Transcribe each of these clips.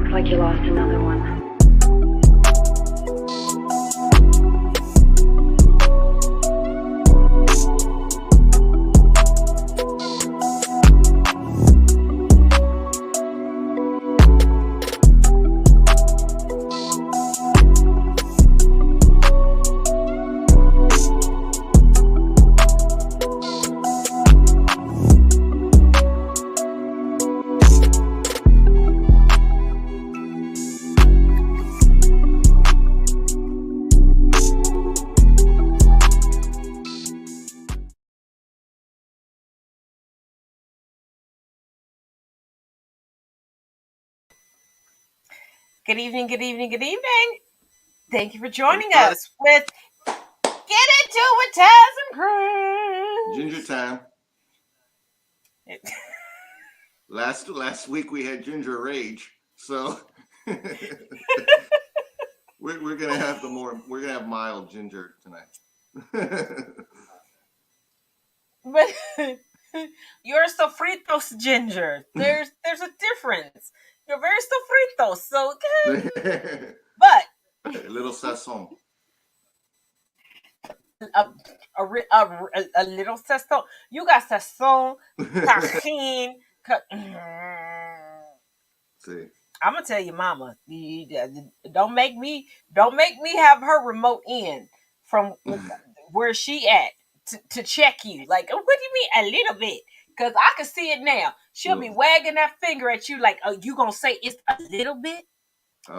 Looks like you lost another one. Good evening, good evening, good evening. Thank you for joining us with Get Into It with Taz and Chris. Ginger time. Last week we had Ginger Rage, so we're gonna have mild Ginger tonight. But you're sofritos, Ginger. There's a difference. You're very sofritos, so but a little sazon. A little sazon. You got sazon, tajin. See, I'm gonna tell you, Mama. Don't make me have her remote in from where she at to check you. Like, what do you mean a little bit? Because I can see it now. She'll be wagging that finger at you like, "Oh, you gonna say it's a little bit?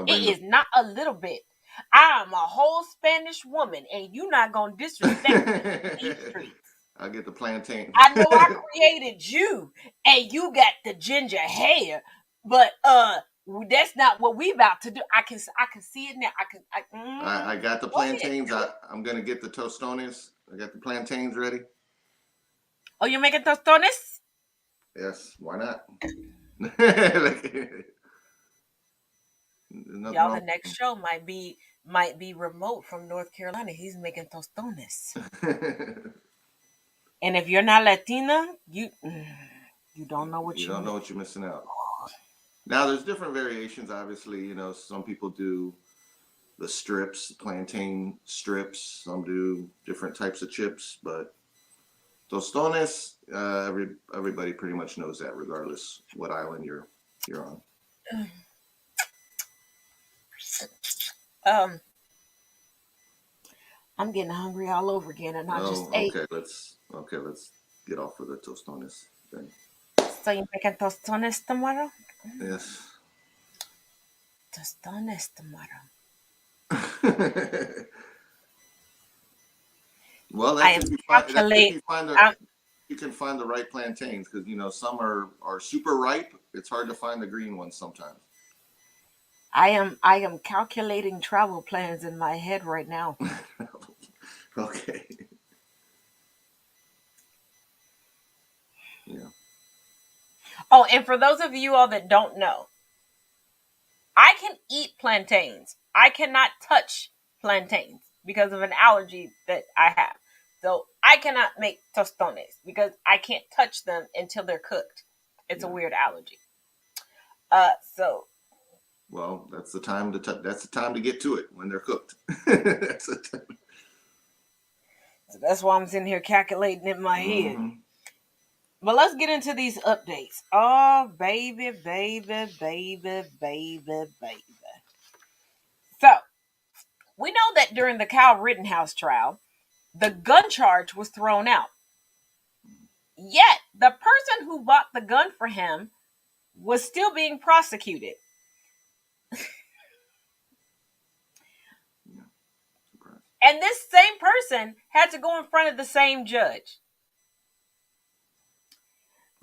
It is not a little bit. I'm a whole Spanish woman, and you not gonna disrespect these streets." I'll get the plantain. I know I created you, and you got the ginger hair, but that's not what we about to do. I can see it now. I got the plantains. I'm gonna get the tostones. I got the plantains ready. Oh, you're making tostones? Yes, why not? Y'all, the next show might be remote from North Carolina. He's making tostones. And if you're not Latina, you don't know what you don't know what you're missing out. Now, there's different variations. Obviously, some people do the strips, plantain strips. Some do different types of chips, but tostones, everybody pretty much knows that, regardless what island you're on. I'm getting hungry all over again, and I just ate. Let's get off of the tostones thing. So you making tostones tomorrow? Yes. Tostones tomorrow. Well, I am calculating. You can find the right plantains, because some are super ripe. It's hard to find the green ones sometimes. I am calculating travel plans in my head right now. Okay. Yeah. Oh, and for those of you all that don't know, I can eat plantains. I cannot touch plantains because of an allergy that I have. So I cannot make tostones because I can't touch them until they're cooked. It's a weird allergy. Well, that's the time to get to it, when they're cooked. So that's why I'm sitting here calculating in my head. But let's get into these updates. Oh, baby. So, we know that during the Kyle Rittenhouse trial, the gun charge was thrown out. Yet, the person who bought the gun for him was still being prosecuted. And this same person had to go in front of the same judge.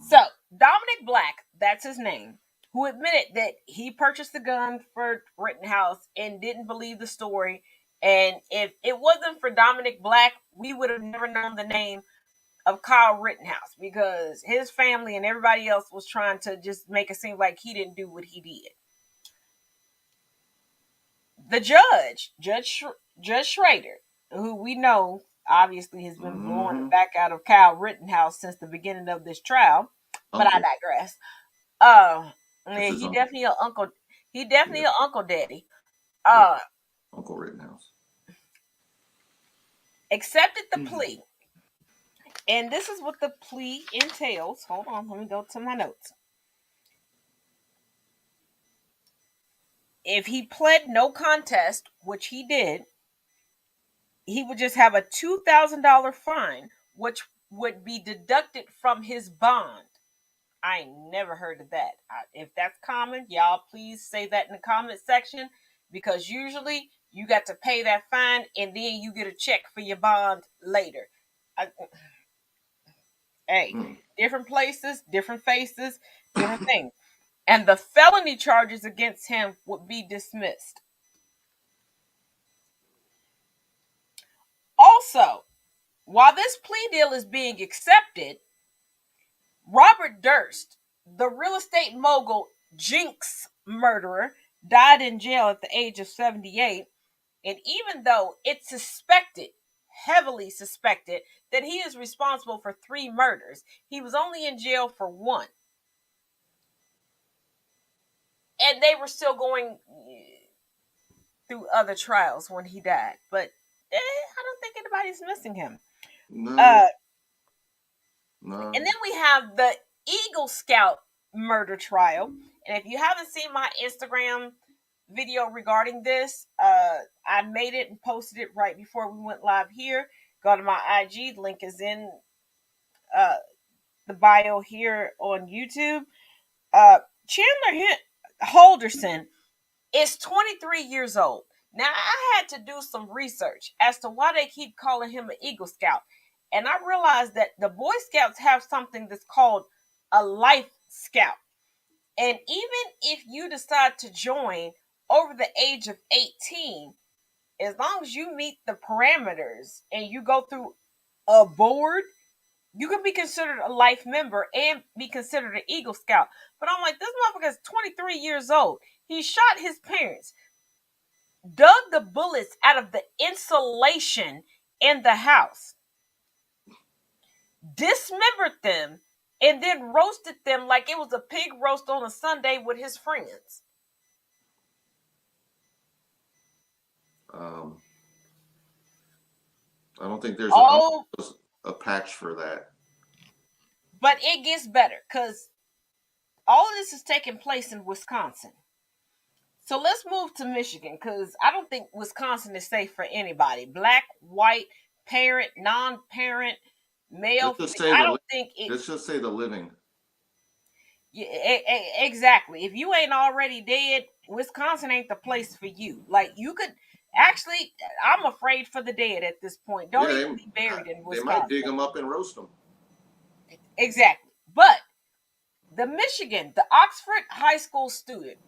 So, Dominic Black, that's his name, who admitted that he purchased the gun for Rittenhouse and didn't believe the story. And if it wasn't for Dominic Black, we would have never known the name of Kyle Rittenhouse, because his family and everybody else was trying to just make it seem like he didn't do what he did. The Judge Schrader, who we know obviously has been blowing the back out of Kyle Rittenhouse since the beginning of this trial, but I digress. He definitely He definitely Yeah, an Uncle Daddy. yeah. Uh, Uncle Rittenhouse. accepted the plea. And this is what the plea entails. Hold on, let me go to my notes. If he pled no contest, which he did, he would just have a $2,000 fine, which would be deducted from his bond. I ain't never heard of that. If that's common, y'all please say that in the comment section, because usually you got to pay that fine and then you get a check for your bond later. I, hey, Mm. different places, different faces, different things. And the felony charges against him would be dismissed. Also, while this plea deal is being accepted, Robert Durst, the real estate mogul Jinx murderer, died in jail at the age of 78. And even though it's suspected, heavily suspected, that he is responsible for 3 murders, he was only in jail for 1. And they were still going through other trials when he died. But I don't think anybody's missing him. No, Uh, and no. then we have the Eagle Scout murder trial. And if you haven't seen my Instagram video regarding this, I made it and posted it right before we went live here. Go to my IG. The link is in uh, the bio here on YouTube. Chandler Holderson is 23 years old. Now, I had to do some research as to why they keep calling him an Eagle Scout. And I realized that the Boy Scouts have something that's called a Life Scout. And even if you decide to join over the age of 18, as long as you meet the parameters and you go through a board, you can be considered a life member and be considered an Eagle Scout. But I'm like, this motherfucker is 23 years old. He shot his parents, dug the bullets out of the insulation in the house, dismembered them, and then roasted them like it was a pig roast on a Sunday with his friends. Um, I don't think there's Oh, a patch for that. but it gets better because all of this is taking place in Wisconsin. So let's move to Michigan because I don't think Wisconsin is safe for anybody. Black, white, parent, non-parent, male. Let's just say I the don't think it. let's just say the living. Yeah, exactly. If you ain't already dead, Wisconsin ain't the place for you. Like you could actually, I'm afraid for the dead at this point. Don't Yeah, even be buried in they might dig Wisconsin. them up and roast them. Exactly. But the Oxford High School student,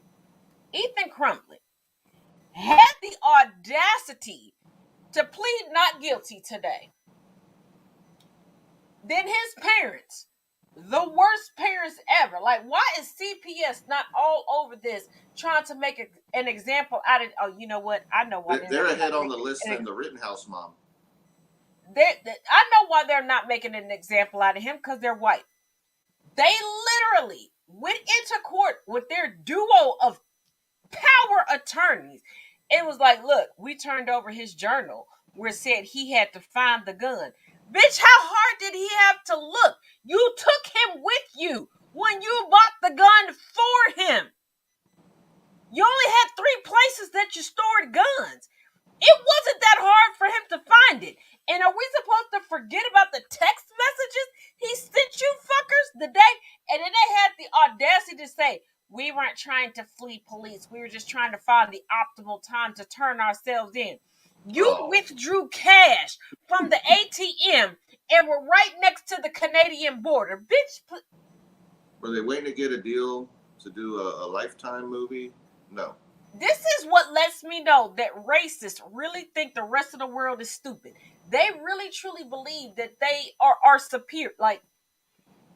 Ethan Crumbley, had the audacity to plead not guilty today. Then his parents, the worst parents ever. Like, why is CPS not all over this, trying to make an example out of? Oh, you know what? I know why They're ahead not on the making list than the Rittenhouse mom. I know why they're not making an example out of him because they're white. They literally went into court with their duo of power attorneys. It was like, look, we turned over his journal where it said he had to find the gun. Bitch, how hard did he have to look? You took him with you when you bought the gun for him. You only had 3 places that you stored guns. It wasn't that hard for him to find it. And are we supposed to forget about the text messages he sent you fuckers the day? And then they had the audacity to say, we weren't trying to flee police. We were just trying to find the optimal time to turn ourselves in. You Oh, withdrew cash from the ATM and were right next to the Canadian border. Bitch, were they waiting to get a deal to do a Lifetime movie? No. this is what lets me know that racists really think the rest of the world is stupid. They really truly believe that they are superior. Like,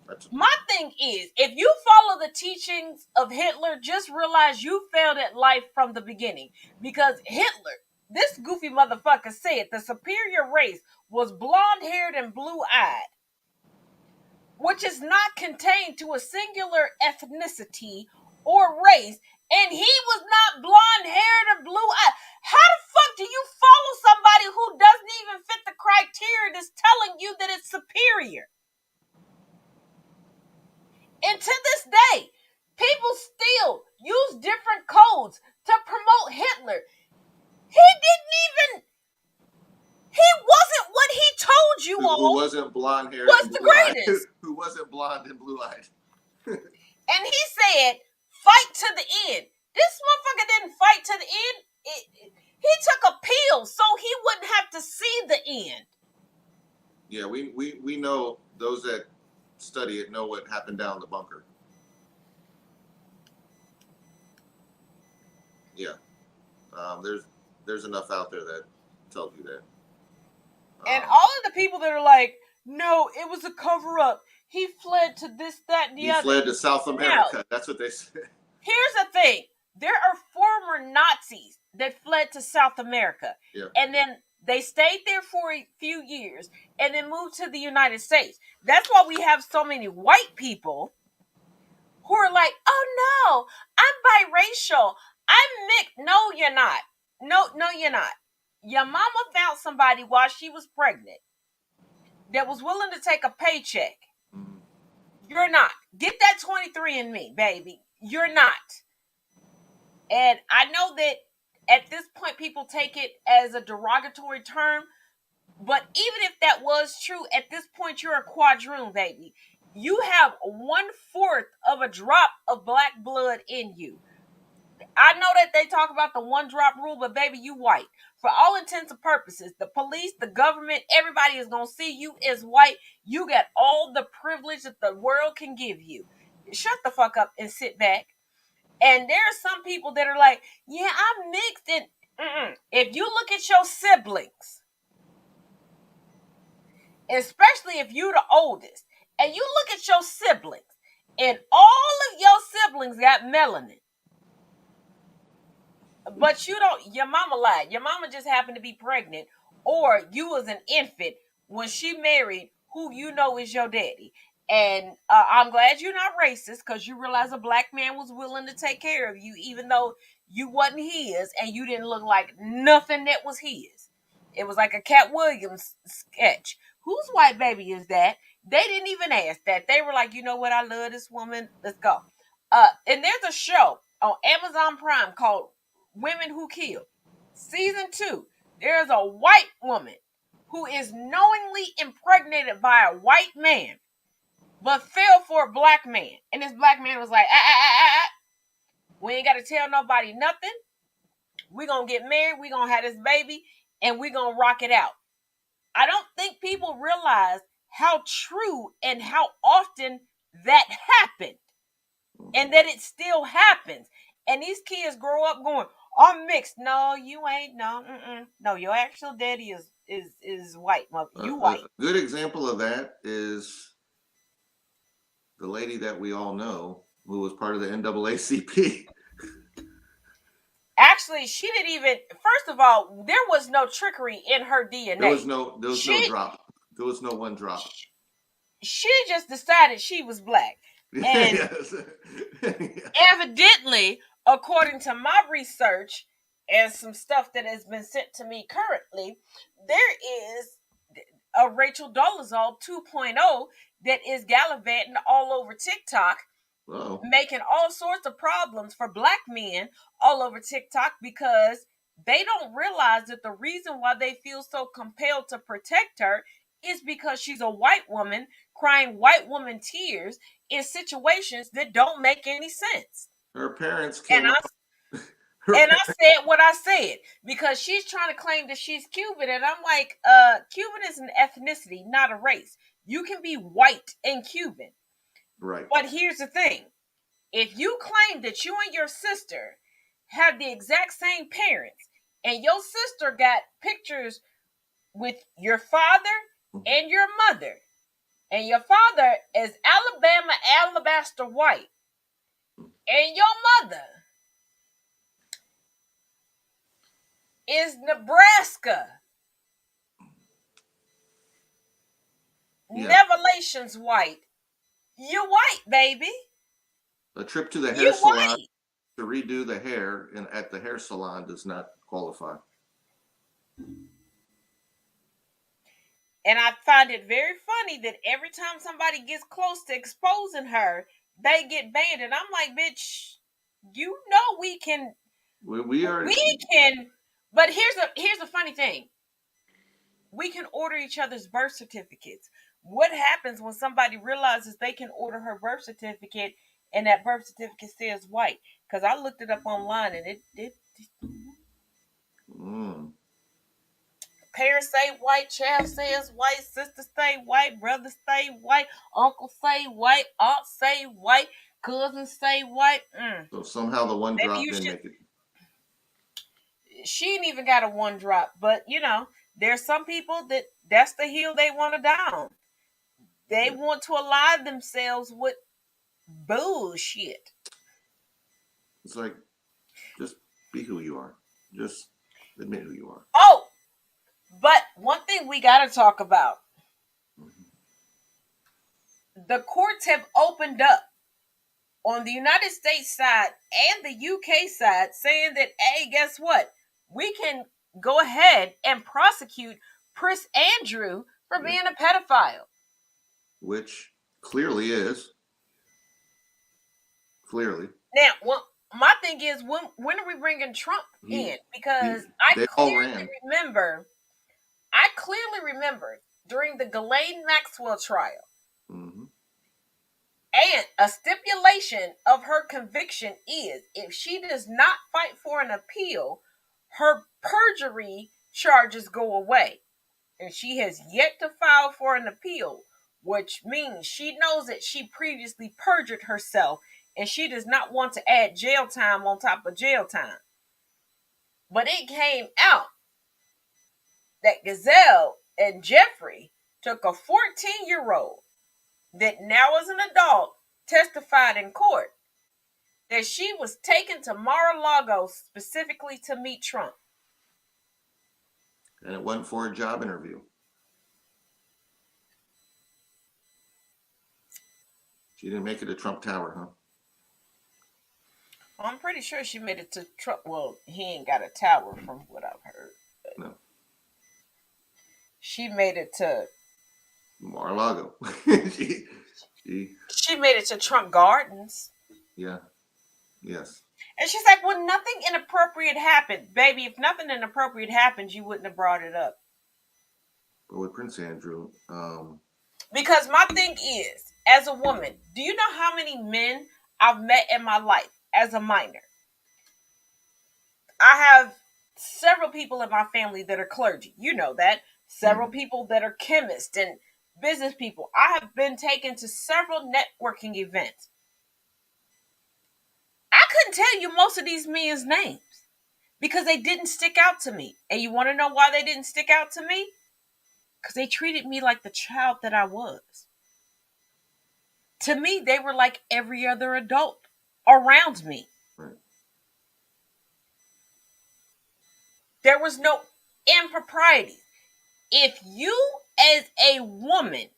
That's my thing is, if you follow the teachings of Hitler, just realize you failed at life from the beginning. Because Hitler, this goofy motherfucker, said the superior race was blonde-haired and blue-eyed, which is not contained to a singular ethnicity or race, And he was not blonde haired or blue eyed. How the fuck do you follow somebody who doesn't even fit the criteria that's telling you that it's superior? And to this day, people still use different codes to promote Hitler. He wasn't what he told you all. Who wasn't blonde haired was and the blue-eyed. greatest. Who wasn't blonde and blue-eyed. And he said, fight to the end. This motherfucker didn't fight to the end. He took a pill so he wouldn't have to see the end. Yeah, we know, those that study it know what happened down the bunker. Yeah. There's enough out there that tells you that. And all of the people that are like, no, it was a cover-up. He fled to this, that, and the other. He fled to South America. Now, that's what they said. Here's the thing. There are former Nazis that fled to South America. Yeah. And then they stayed there for a few years and then moved to the United States. That's why we have so many white people who are like, oh no, I'm biracial. I'm mixed. No, you're not. No, you're not. Your mama found somebody while she was pregnant that was willing to take a paycheck. Mm-hmm. You're not. Get that 23andMe, baby. You're not. And I know that at this point people take it as a derogatory term, but even if that was true, at this point you're a quadroon, baby. You have 1/4 of a drop of black blood in you. I know that they talk about the 1-drop rule, but baby, you white. For all intents and purposes, the police, the government, everybody is going to see you as white. You got all the privilege that the world can give you. Shut the fuck up and sit back. And there are some people that are like, yeah, I'm mixed. And if you look at your siblings, especially if you're the oldest, and you look at your siblings, and all of your siblings got melanin, but you don't, your mama lied. Your mama just happened to be pregnant, or you was an infant when she married who you know is your daddy. And I'm glad you're not racist, because you realize a black man was willing to take care of you, even though you wasn't his and you didn't look like nothing that was his. It was like a Cat Williams sketch. Whose white baby is that? They didn't even ask that. They were like, you know what? I love this woman. Let's go. And there's a show on Amazon Prime called Women Who Kill. Season 2. There's a white woman who is knowingly impregnated by a white man, but fell for a black man. And this black man was like, we ain't got to tell nobody nothing. We're going to get married. We're going to have this baby, and we're going to rock it out. I don't think people realize how true and how often that happened, and that it still happens. And these kids grow up going, I'm mixed. No, you ain't. No, no, your actual daddy is white. You white. A good example of that is the lady that we all know who was part of the NAACP. Actually, she didn't even. First of all, there was no trickery in her DNA. There was no drop. There was no one drop. She just decided she was black, and yes. Evidently, according to my research and some stuff that has been sent to me currently, there is a Rachel Dolezal 2.0 that is gallivanting all over TikTok. Whoa. Making all sorts of problems for black men all over TikTok, because they don't realize that the reason why they feel so compelled to protect her is because she's a white woman crying white woman tears in situations that don't make any sense. Her parents came and I said what I said, because she's trying to claim that she's Cuban, and I'm like, Cuban is an ethnicity, not a race. You can be white and Cuban. Right. But here's the thing. If you claim that you and your sister have the exact same parents, and your sister got pictures with your father and your mother, and your father is Alabama alabaster white, and your mother is Nebraska Nevelations white, you're white, baby. A trip to the hair salon to redo the hair at the hair salon does not qualify. And I find it very funny that every time somebody gets close to exposing her, they get banned. And I'm like, bitch, you know we can. We are. We can. But here's a funny thing. We can order each other's birth certificates. What happens when somebody realizes they can order her birth certificate and that birth certificate says white? Because I looked it up online and it parents say white, child says white, sister say white, brother say white, uncle say white, aunt say white, cousins say white. So somehow the one Maybe drop you didn't should. make it. She ain't even got a one drop, but there's some people that's the hill they want to down. They want to align themselves with bullshit. It's like, just be who you are. Just admit who you are. Oh, but one thing we got to talk about. The courts have opened up on the United States side and the UK side saying that, hey, guess what? We can go ahead and prosecute Prince Andrew for being a pedophile. Which clearly is. Clearly. Now, my thing is, when are we bringing Trump in? Because I clearly remember during the Ghislaine Maxwell trial, and a stipulation of her conviction is if she does not fight for an appeal, her perjury charges go away. And she has yet to file for an appeal, which means she knows that she previously perjured herself and she does not want to add jail time on top of jail time. But it came out that Ghislaine and Jeffrey took a 14-year-old that now is an adult, testified in court that she was taken to Mar-a-Lago specifically to meet Trump. And it wasn't for a job interview. She didn't make it to Trump Tower, huh? I'm pretty sure she made it to Trump. Well, he ain't got a tower from what I've heard. No. She made it to Mar-a-Lago. She made it to Trump Gardens. Yeah. Yes. And she's like, well, nothing inappropriate happened. Baby, if nothing inappropriate happened, you wouldn't have brought it up. But with Prince Andrew, because my thing is, as a woman, do you know how many men I've met in my life as a minor? I have several people in my family that are clergy. You know that. Several people that are chemists and business people. I have been taken to several networking events. I couldn't tell you most of these men's names because they didn't stick out to me. And you want to know why they didn't stick out to me? Because they treated me like the child that I was. To me, they were like every other adult around me. Right. There was no impropriety. If you, as a woman,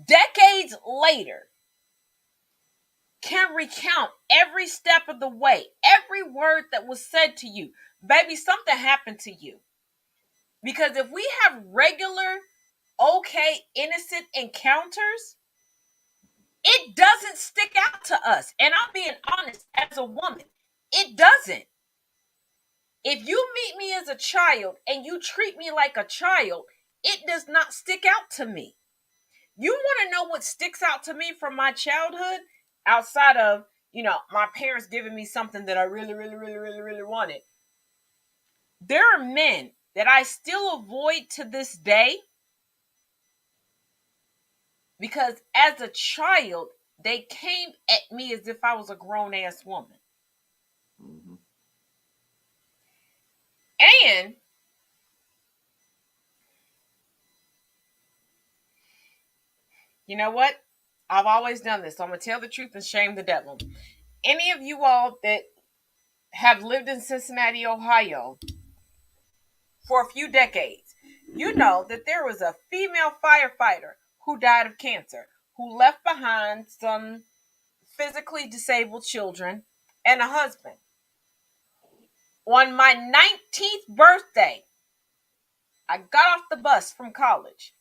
decades later, can recount every step of the way, every word that was said to you, baby, something happened to you. Because if we have regular, okay, innocent encounters, it doesn't stick out to us. And I'm being honest, as a woman, it doesn't. If you meet me as a child and you treat me like a child, it does not stick out to me. You want to know what sticks out to me from my childhood? Outside of, my parents giving me something that I really, really, really, really, really wanted. There are men that I still avoid to this day because as a child, they came at me as if I was a grown-ass woman. Mm-hmm. And you know what? I've always done this, so I'm going to tell the truth and shame the devil. Any of you all that have lived in Cincinnati, Ohio for a few decades, you know that there was a female firefighter who died of cancer, who left behind some physically disabled children and a husband. On my 19th birthday, I got off the bus from college,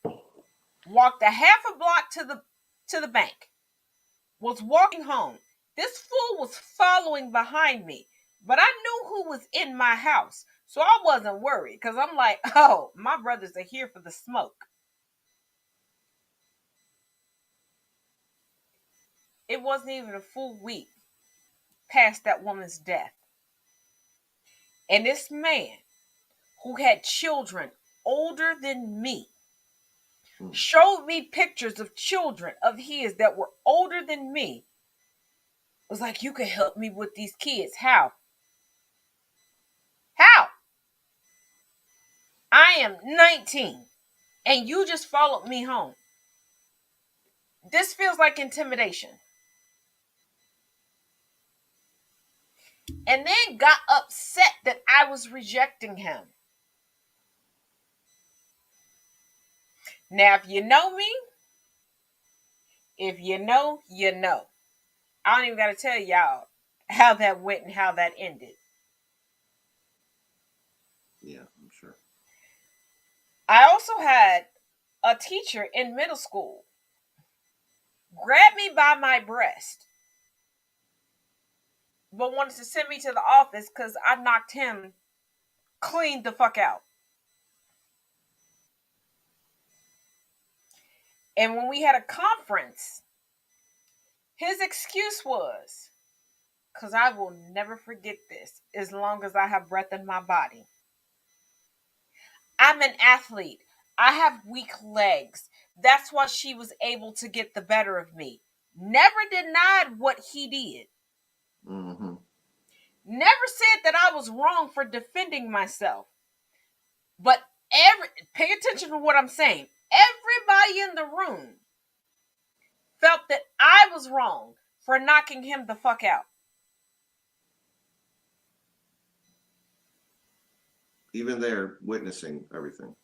walked a half a block to the bank, was walking home. This fool was following behind me, but I knew who was in my house, so I wasn't worried because I'm like, oh, my brothers are here for the smoke. It wasn't even a full week past that woman's death. And this man, who had children older than me, showed me pictures of children of his that were older than me. Was like, you can help me with these kids. How? How? I am 19 and you just followed me home. This feels like intimidation. And then got upset that I was rejecting him. Now, if you know me, if you know, you know. I don't even got to tell y'all how that went and how that ended. Yeah, I'm sure. I also had a teacher in middle school grab me by my breast, but wanted to send me to the office because I knocked him clean the fuck out. And when we had a conference, his excuse was, because I will never forget this as long as I have breath in my body. I'm an athlete. I have weak legs. That's why she was able to get the better of me. Never denied what he did. Mm-hmm. Never said that I was wrong for defending myself. But pay attention to what I'm saying. Everybody in the room felt that I was wrong for knocking him the fuck out. Even they're witnessing everything.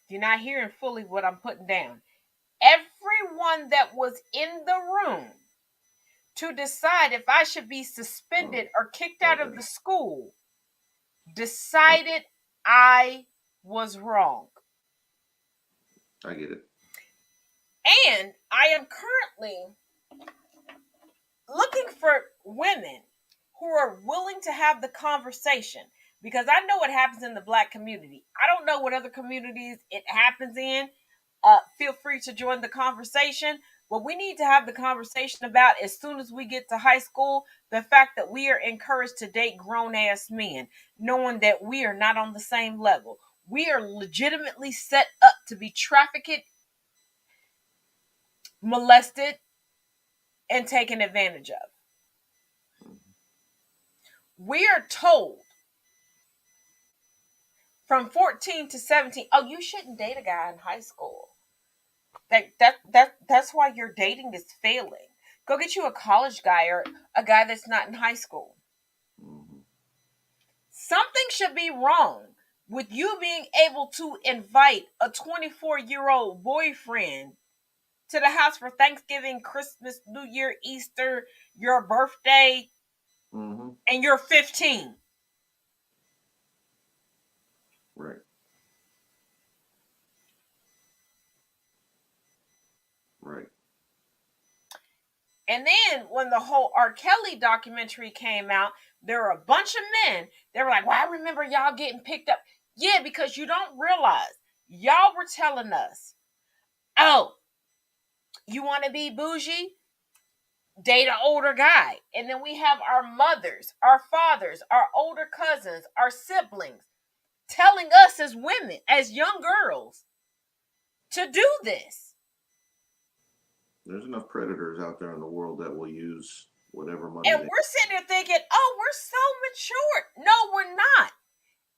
You're not hearing fully what I'm putting down. Everyone that was in the room to decide if I should be suspended or kicked out of the school decided I was wrong. I get it. And I am currently looking for women who are willing to have the conversation, because I know what happens in the Black community. I don't know what other communities it happens in. Feel free to join the conversation. What we need to have the conversation about as soon as we get to high school, the fact that we are encouraged to date grown-ass men, knowing that we are not on the same level. We are legitimately set up to be trafficked, molested, and taken advantage of. We are told from 14 to 17, oh, you shouldn't date a guy in high school. That's why your dating is failing. Go get you a college guy or a guy that's not in high school. Mm-hmm. Something should be wrong with you being able to invite a 24-year-old boyfriend to the house for Thanksgiving, Christmas, New Year, Easter, your birthday, Mm-hmm. and you're 15. Right. Right. And then when the whole R. Kelly documentary came out, there were a bunch of men. They were like, well, I remember y'all getting picked up. Yeah, because you don't realize y'all were telling us, oh, you want to be bougie? Date an older guy. And then we have our mothers, our fathers, our older cousins, our siblings telling us as women, as young girls, to do this. There's enough predators out there in the world that will use whatever money. And we're sitting there thinking, oh, we're so mature. No, we're not.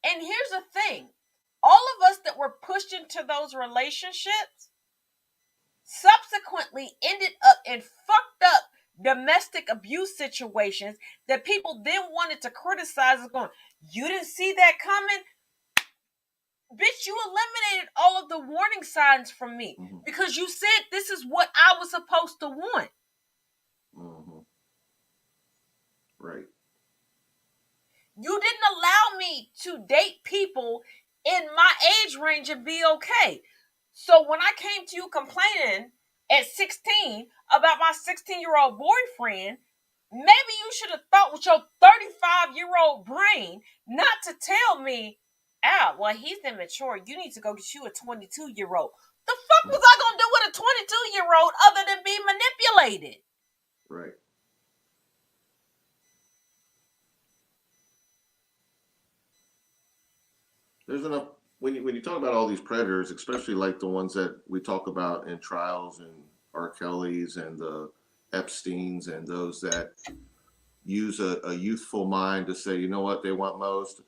And here's the thing. All of us that were pushed into those relationships subsequently ended up in fucked up domestic abuse situations that people then wanted to criticize as going, you didn't see that coming? Bitch, you eliminated all of the warning signs from me because you said this is what I was supposed to want. You didn't allow me to date people in my age range and be okay. So when I came to you complaining at 16 about my 16-year-old boyfriend, maybe you should have thought with your 35-year-old brain not to tell me, well, he's immature. You need to go get you a 22-year-old. The fuck was I going to do with a 22-year-old other than be manipulated? Right. There's enough when you talk about all these predators, especially like the ones that we talk about in trials and R. Kelly's and the Epstein's and those that use a youthful mind to say, you know what, they want most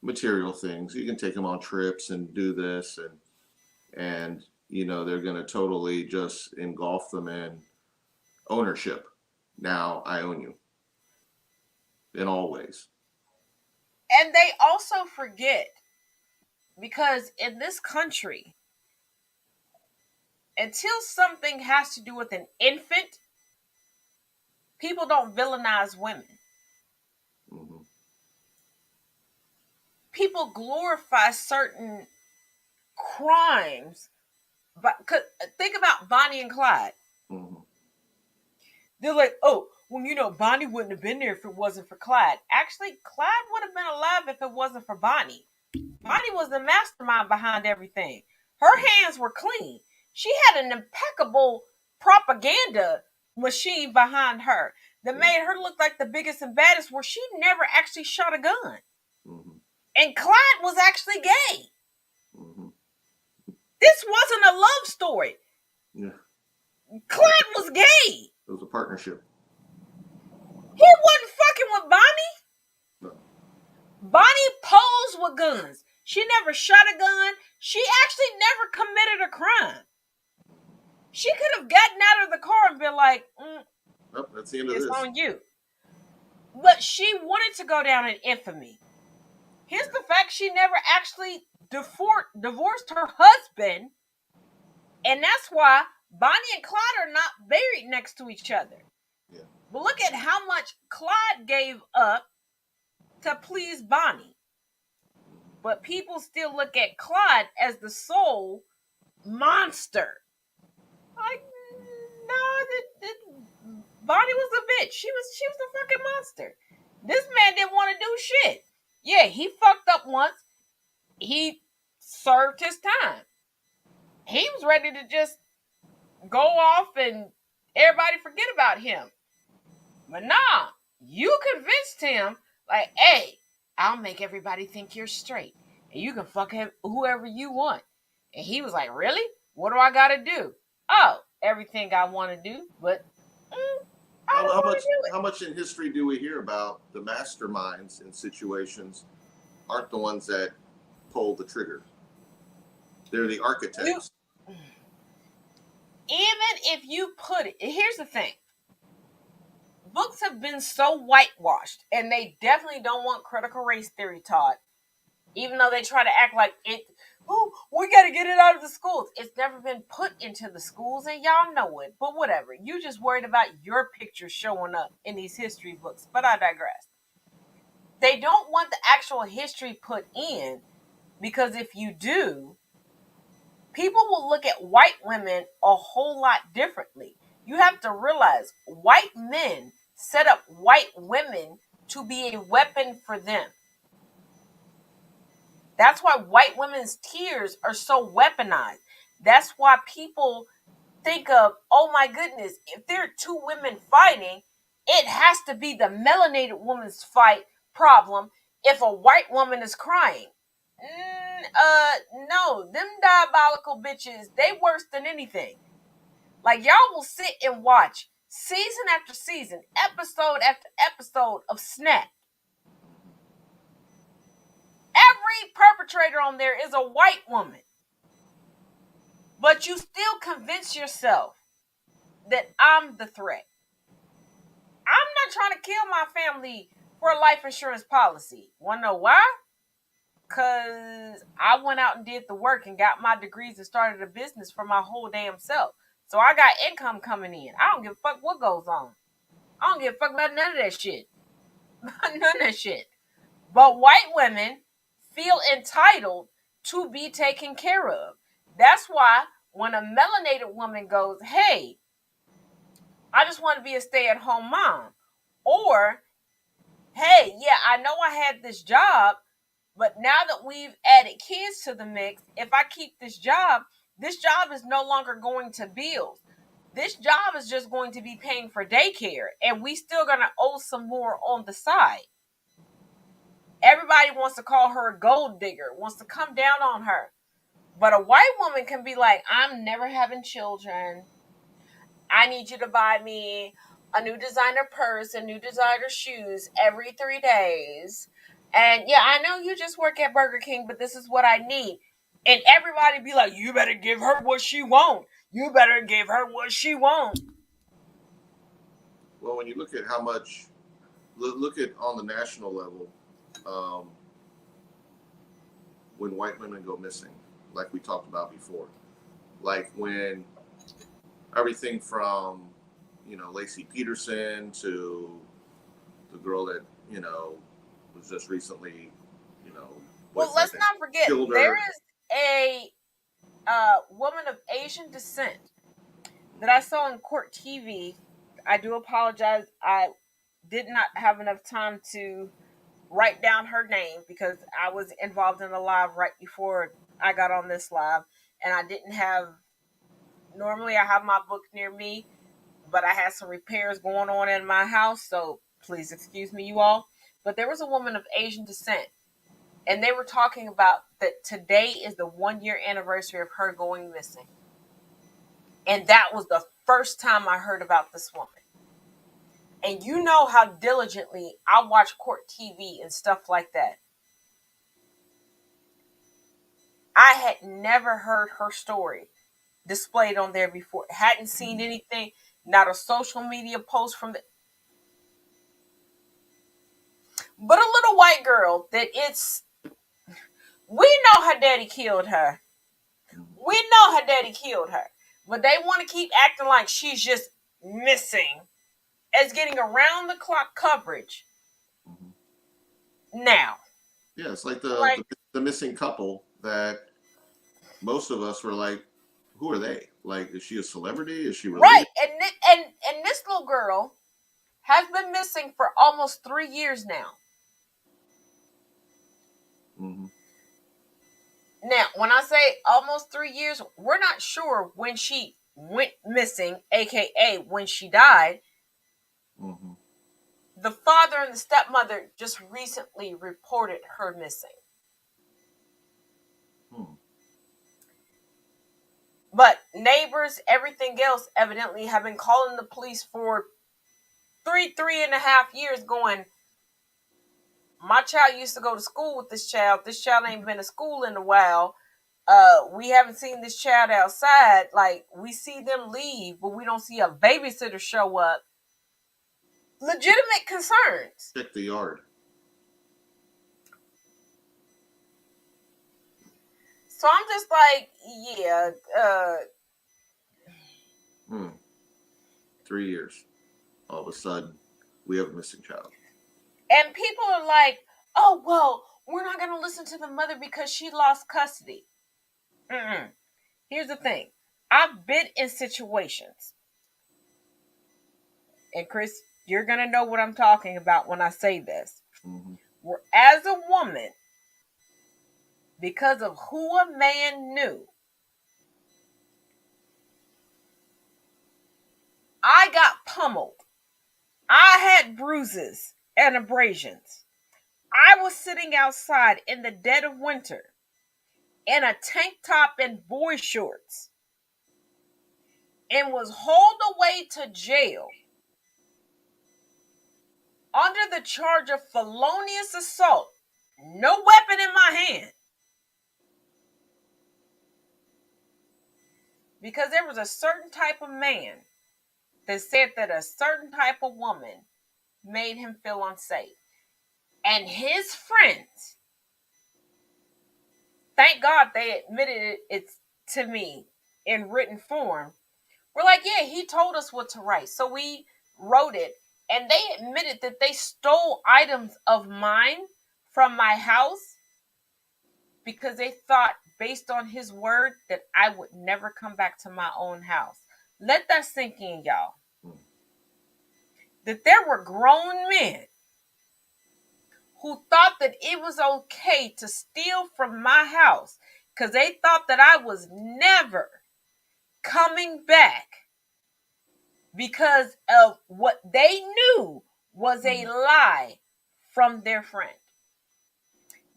material things. You can take them on trips and do this and you know they're going to totally just engulf them in ownership. Now I own you in all ways. And they also forget, because in this country, until something has to do with an infant, people don't villainize women. Mm-hmm. People glorify certain crimes, but think about Bonnie and Clyde. Mm-hmm. They're like, oh, well, you know, Bonnie wouldn't have been there if it wasn't for Clyde. Actually, Clyde would have been alive if it wasn't for Bonnie. Bonnie was the mastermind behind everything. Her hands were clean. She had an impeccable propaganda machine behind her that made her look like the biggest and baddest, where she never actually shot a gun. Mm-hmm. And Clyde was actually gay. Mm-hmm. This wasn't a love story. Yeah. Clyde was gay. It was a partnership. He wasn't fucking with Bonnie. No. Bonnie posed with guns. She never shot a gun. She actually never committed a crime. She could have gotten out of the car and been like, Nope, that's the end of it's this. on you. But she wanted to go down in infamy. Here's the fact: she never actually divorced her husband. And that's why Bonnie and Clyde are not buried next to each other. Yeah. But look at how much Clyde gave up to please Bonnie. But people still look at Clyde as the sole monster. Like, no, Bonnie was a bitch. She was a fucking monster. This man didn't want to do shit. Yeah, he fucked up once. He served his time. He was ready to just go off and everybody forget about him. But nah, you convinced him, like, hey, I'll make everybody think you're straight. And you can fuck him, whoever you want. And he was like, really? What do I got to do? Oh, everything I want to do, but I don't want to do it. How much in history do we hear about the masterminds in situations aren't the ones that pull the trigger? They're the architects. Even if you put it, here's the thing. Books have been so whitewashed, and they definitely don't want critical race theory taught, even though they try to act like it, oh, we got to get it out of the schools. It's never been put into the schools, and y'all know it, but whatever. You just worried about your picture showing up in these history books, but I digress. They don't want the actual history put in, because if you do, people will look at white women a whole lot differently. You have to realize white men set up white women to be a weapon for them. That's why white women's tears are so weaponized. That's why people think of, oh my goodness, if there are two women fighting, it has to be the melanated woman's fight problem if a white woman is crying. No, them diabolical bitches, they worse than anything. Like, y'all will sit and watch season after season, episode after episode of Snapped. Every perpetrator on there is a white woman. But you still convince yourself that I'm the threat. I'm not trying to kill my family for a life insurance policy. Want to know why? Because I went out and did the work and got my degrees and started a business for my whole damn self. So I got income coming in. I don't give a fuck what goes on. I don't give a fuck about none of that shit. None of that shit. But white women feel entitled to be taken care of. That's why when a melanated woman goes, hey, I just want to be a stay-at-home mom, or hey, yeah, I know I had this job, but now that we've added kids to the mix, if I keep this job is no longer going to bills. This job is just going to be paying for daycare, and we still gonna owe some more on the side. Everybody wants to call her a gold digger, wants to come down on her. But a white woman can be like, I'm never having children. I need you to buy me a new designer purse and new designer shoes every 3 days. And yeah, I know you just work at Burger King, but this is what I need. And everybody be like, you better give her what she want. You better give her what she want. Well, when you look at how much, look at on the national level, um, when white women go missing, like we talked about before, like when everything from, Lacey Peterson to the girl that, was just recently, you know, Well, boyfriend let's that not forget, killed there her. is a woman of Asian descent that I saw in court TV. I do apologize. I did not have enough time to write down her name because I was involved in the live right before I got on this live, and I didn't have. Normally, I have my book near me, but I had some repairs going on in my house, so please excuse me, you all. But there was a woman of Asian descent, and they were talking about that today is the 1 year anniversary of her going missing. And that was the first time I heard about this woman. And you know how diligently I watch court TV and stuff like that. I had never heard her story displayed on there before. Hadn't seen anything, not a social media post from the, but a little white girl that it's, we know her daddy killed her. We know her daddy killed her. But they want to keep acting like she's just missing as getting around the clock coverage. Now, Yeah, it's like like, the missing couple that most of us were like, who are they? Like, is she a celebrity? Is she right, related? and this little girl has been missing for almost 3 years now. Mm-hmm. Now, when I say almost 3 years, we're not sure when she went missing, aka when she died. Mm-hmm. The father and the stepmother just recently reported her missing. Hmm. But neighbors, everything else, evidently have been calling the police for 3.5 years, going, my child used to go to school with this child. This child ain't been to school in a while. We haven't seen this child outside. Like, we see them leave, but we don't see a babysitter show up. Legitimate concerns. Check the yard. So I'm just like, yeah, 3 years. All of a sudden, we have a missing child. and people are like, oh, well, we're not going to listen to the mother because she lost custody. Mm-mm. Here's the thing. I've been in situations, and Chris, you're going to know what I'm talking about when I say this, Mm-hmm. where as a woman, because of who a man knew, I got pummeled. I had bruises and abrasions. I was sitting outside in the dead of winter in a tank top and boy shorts and was hauled away to jail under the charge of felonious assault. No weapon in my hand. Because there was a certain type of man that said that a certain type of woman made him feel unsafe. And his friends, thank God they admitted it to me in written form. We're like, yeah, he told us what to write. So we wrote it. And they admitted that they stole items of mine from my house because they thought, based on his word, that I would never come back to my own house. Let that sink in, y'all. That there were grown men who thought that it was okay to steal from my house because they thought that I was never coming back because of what they knew was a lie from their friend.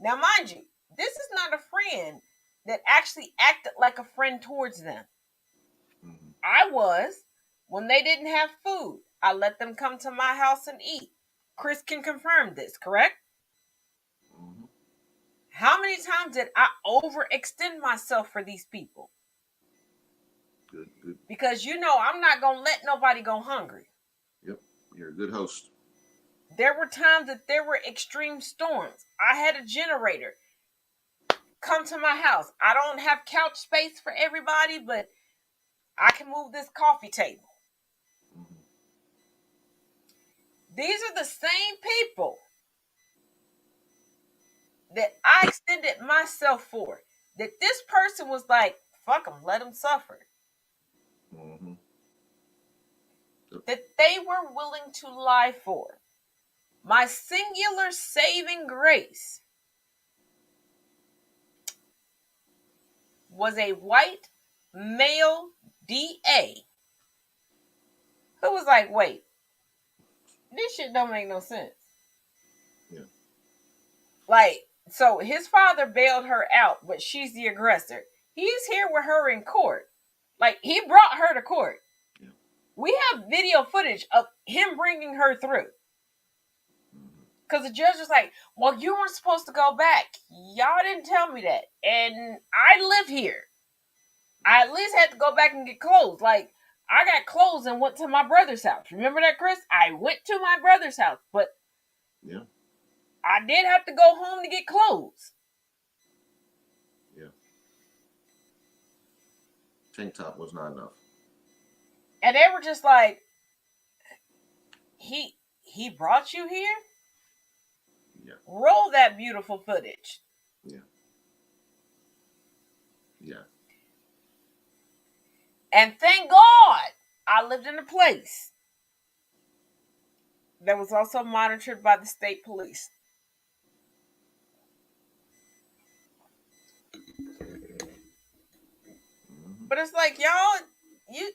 Now, mind you, this is not a friend that actually acted like a friend towards them. I was. When they didn't have food, I let them come to my house and eat. Chris can confirm this, correct? How many times did I overextend myself for these people? Good. Because I'm not going to let nobody go hungry. Yep, you're a good host. There were times that there were extreme storms. I had a generator come to my house. I don't have couch space for everybody, but I can move this coffee table. These are the same people that I extended myself for. That this person was like, fuck them, let them suffer. That they were willing to lie for. My singular saving grace was a white male DA who was like, wait, this shit don't make no sense. Yeah. Like, so his father bailed her out, but she's the aggressor. He's here with her in court. Like, he brought her to court. Yeah. We have video footage of him bringing her through. Because the judge was like, well, you weren't supposed to go back. Y'all didn't tell me that. And I live here. I at least had to go back and get clothes. Like, I got clothes and went to my brother's house. Remember that, Chris? I went to my brother's house, but yeah, I did have to go home to get clothes. Yeah. Tank top was not enough. And they were just like, he brought you here? Yeah. Roll that beautiful footage. Yeah. Yeah. And thank God I lived in a place that was also monitored by the state police. But it's like, y'all, you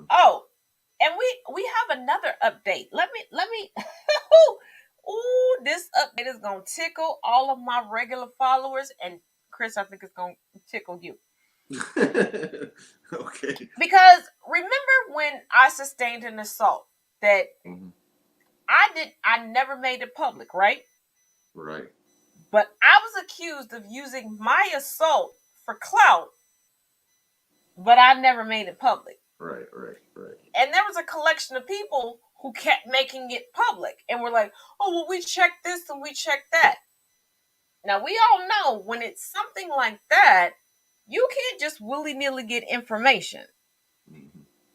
Oh, and we have another update. Let me ooh, this update is gonna tickle all of my regular followers, and Chris, I think it's gonna tickle you. Okay. Because remember when I sustained an assault that I never made it public, right? Right. But I was accused of using my assault for clout, but I never made it public. Right. And there was a collection of people who kept making it public and were like, oh, well, we checked this and we checked that. Now, we all know when it's something like that, you can't just willy-nilly get information.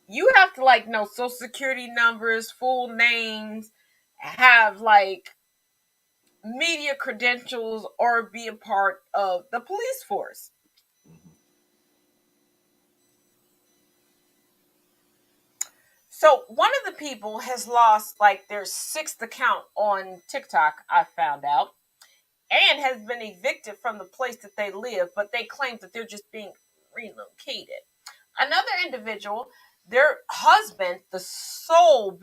You have to know social security numbers, full names, have media credentials, or be a part of the police force. So one of the people has lost their 6th account on TikTok, I found out, and has been evicted from the place that they live, but they claim that they're just being relocated. Another individual, their husband, the sole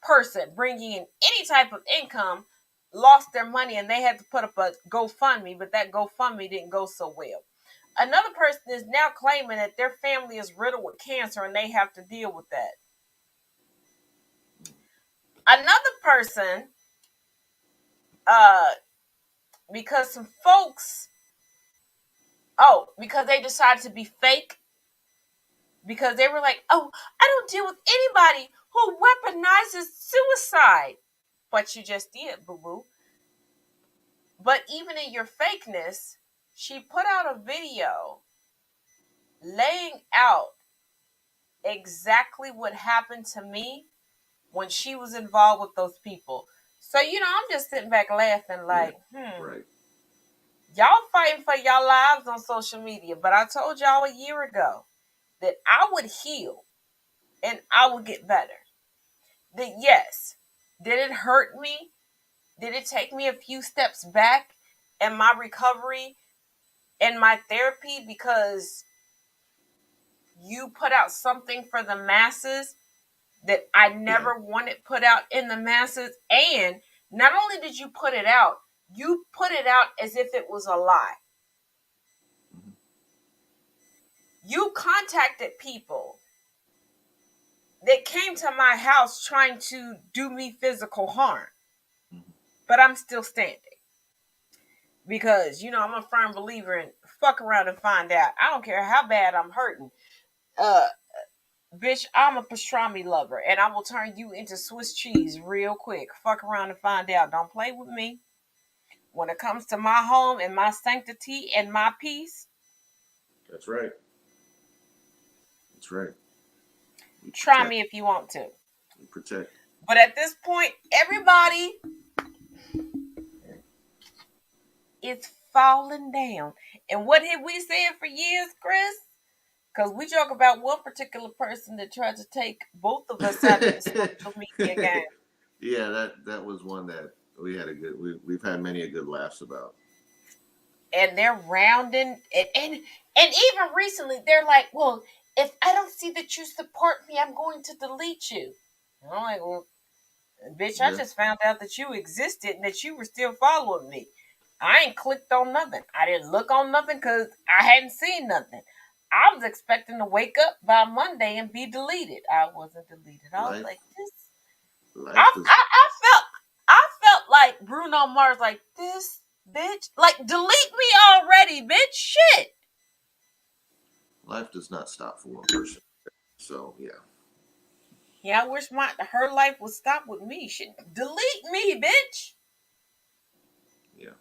person bringing in any type of income, lost their money and they had to put up a GoFundMe, but that GoFundMe didn't go so well. Another person is now claiming that their family is riddled with cancer and they have to deal with that. Another person, because some folks, because they decided to be fake, because they were like, oh, I don't deal with anybody who weaponizes suicide. But you just did, boo-boo. But even in your fakeness, she put out a video laying out exactly what happened to me when she was involved with those people. So, I'm just sitting back laughing like, Right. y'all fighting for y'all lives on social media. But I told y'all a year ago that I would heal and I would get better. That yes, did it hurt me? Did it take me a few steps back in my recovery and my therapy because you put out something for the masses that I never wanted put out in the masses? And not only did you put it out, you put it out as if it was a lie. Mm-hmm. You contacted people that came to my house trying to do me physical harm. Mm-hmm. But I'm still standing. Because, I'm a firm believer in fuck around and find out. I don't care how bad I'm hurting. Bitch, I'm a pastrami lover and I will turn you into Swiss cheese real quick. Fuck around and find out. Don't play with me. When it comes to my home and my sanctity and my peace. That's right. That's right. Try me if you want to. We protect. But at this point, everybody is falling down. And what have we said for years, Chris? Because we joke about one particular person that tried to take both of us out of the social media game. Yeah, that was one that we had we've had many a good laughs about. And they're rounding and even recently they're like, well, if I don't see that you support me, I'm going to delete you. And I'm like, well, bitch, I just found out that you existed and that you were still following me. I ain't clicked on nothing. I didn't look on nothing because I hadn't seen nothing. I was expecting to wake up by Monday and be deleted. I wasn't deleted. I was like, this. I felt like Bruno Mars, like, this bitch, like, delete me already, bitch. Shit. Life does not stop for one person. So yeah. Yeah, I wish her life would stop with me. Shit, delete me, bitch. Yeah.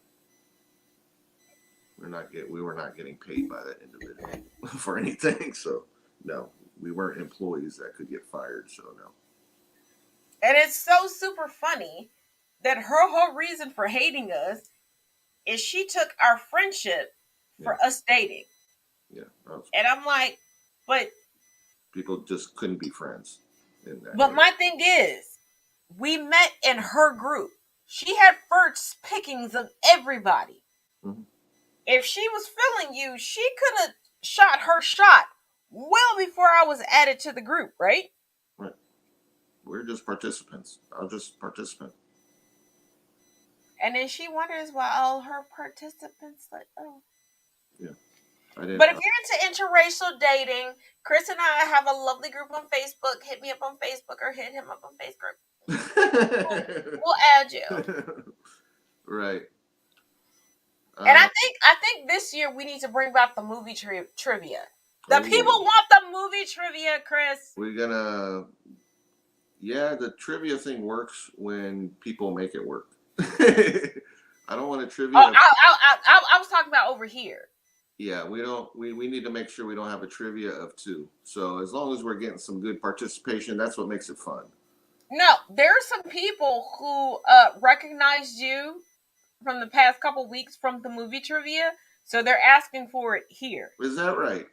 We were not getting paid by that individual for anything. So no, we weren't employees that could get fired. So no. And it's so super funny that her whole reason for hating us is she took our friendship for us dating. Yeah. And I'm like, but people just couldn't be friends in that. But my thing is, we met in her group. She had first pickings of everybody. Mm-hmm. If she was feeling you, she could have shot her shot well before I was added to the group, right? Right. We're just participants. I'm just a participant. And then she wonders why all her participants like, oh. Yeah. But if you're into interracial dating, Chris and I have a lovely group on Facebook. Hit me up on Facebook or hit him up on Facebook. We'll add you. Right. And I think this year we need to bring back the movie trivia. The people want the movie trivia, Chris. We're gonna. Yeah, the trivia thing works when people make it work. I don't want a trivia. Oh, I was talking about over here. Yeah, we don't. We need to make sure we don't have a trivia of 2. So as long as we're getting some good participation, that's what makes it fun. No, there are some people who recognized you from the past couple weeks from the movie trivia, so they're asking for it here. Is that right?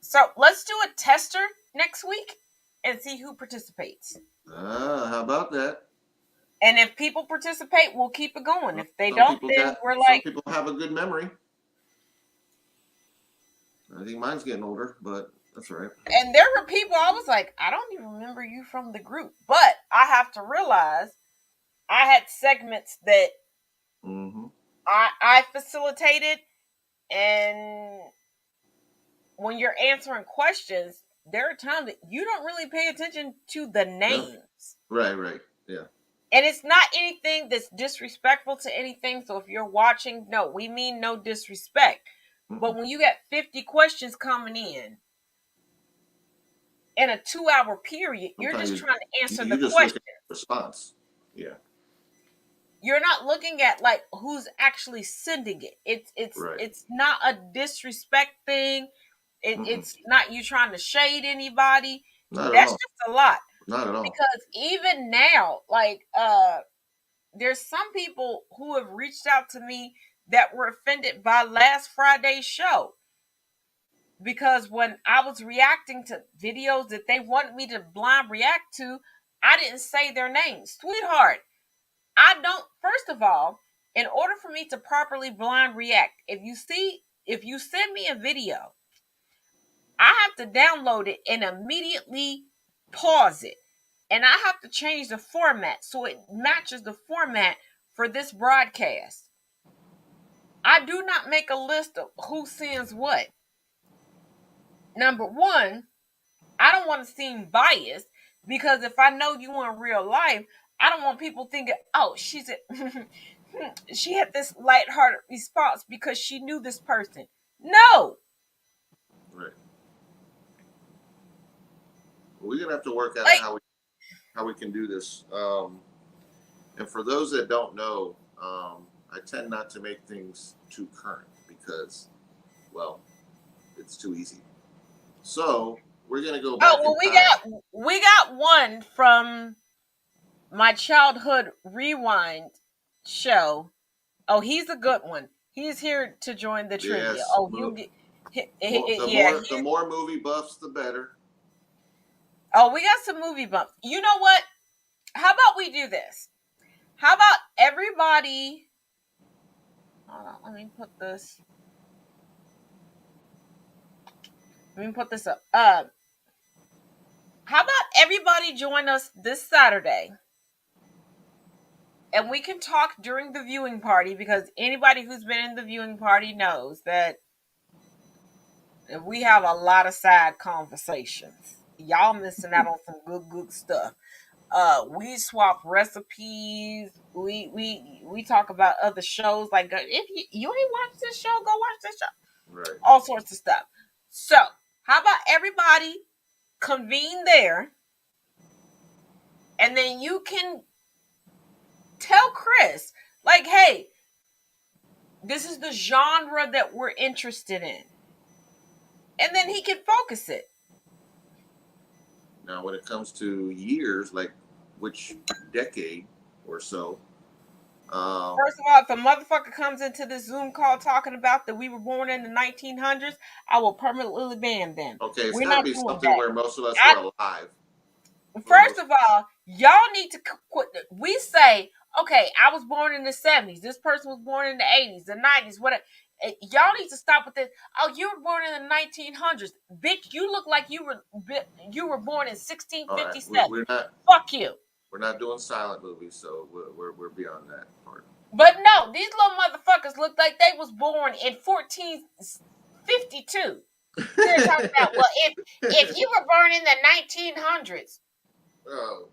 So let's do a tester next week and see who participates. How about that? And if people participate, we'll keep it going. If they don't, then we're like... Some people have a good memory. I think mine's getting older, but that's all right. And there were people I was like, I don't even remember you from the group. But I have to realize I had segments that I facilitated, and when you're answering questions, there are times that you don't really pay attention to the names. Yeah. Right, yeah. And it's not anything that's disrespectful to anything. So if you're watching, no, we mean no disrespect. But when you got 50 questions coming in a 2-hour period, you're just trying to answer the question. Response. Yeah. You're not looking at like who's actually sending it. It's not a disrespect thing. It's not you trying to shade anybody. That's just a lot. Not at all. Because even now, like there's some people who have reached out to me that were offended by last Friday's show. Because when I was reacting to videos that they wanted me to blind react to, I didn't say their names. Sweetheart, I don't, first of all, in order for me to properly blind react, if you send me a video, I have to download it and immediately pause it. And I have to change the format so it matches the format for this broadcast. I do not make a list of who sends what. Number one, I don't want to seem biased because if I know you in real life, I don't want people thinking, oh, she had this lighthearted response because she knew this person. No. Right. We're gonna have to work out Like, how we can do this. And for those that don't know, I tend not to make things too current because, well, it's too easy. So we're gonna go back. oh well, we got one from my childhood rewind show. Oh, he's a good one. He's here to join the trivia. Yes. Oh, you get The more movie buffs, the better. Oh, we got some movie bumps. You know what? How about we do this? How about everybody? Hold on, let me put this. Let me put this up. How about everybody join us this Saturday? And we can talk during the viewing party because anybody who's been in the viewing party knows that we have a lot of side conversations. Y'all missing out on some good stuff. We swap recipes. We talk about other shows. Like if you ain't watched this show, go watch this show. Right. All sorts of stuff. So how about everybody convene there, and then you can tell Chris, like, hey, this is the genre that we're interested in, and then he can focus it. Now, when it comes to years, like which decade or so. First of all, if a motherfucker comes into this Zoom call talking about that we were born in the 1900s, I will permanently ban them. Okay, it's got to be something where most of us were alive. First of all, y'all need to quit. We say, okay, I was born in the 70s. This person was born in the 80s, the 90s, whatever. Y'all need to stop with this. Oh, you were born in the 1900s. Bitch, you look like you were born in 1657. Right, we're not, fuck you. We're not doing silent movies, so we're beyond that part. But no, these little motherfuckers look like they was born in 1452. They're talking about, well, if you were born in the 1900s, oh,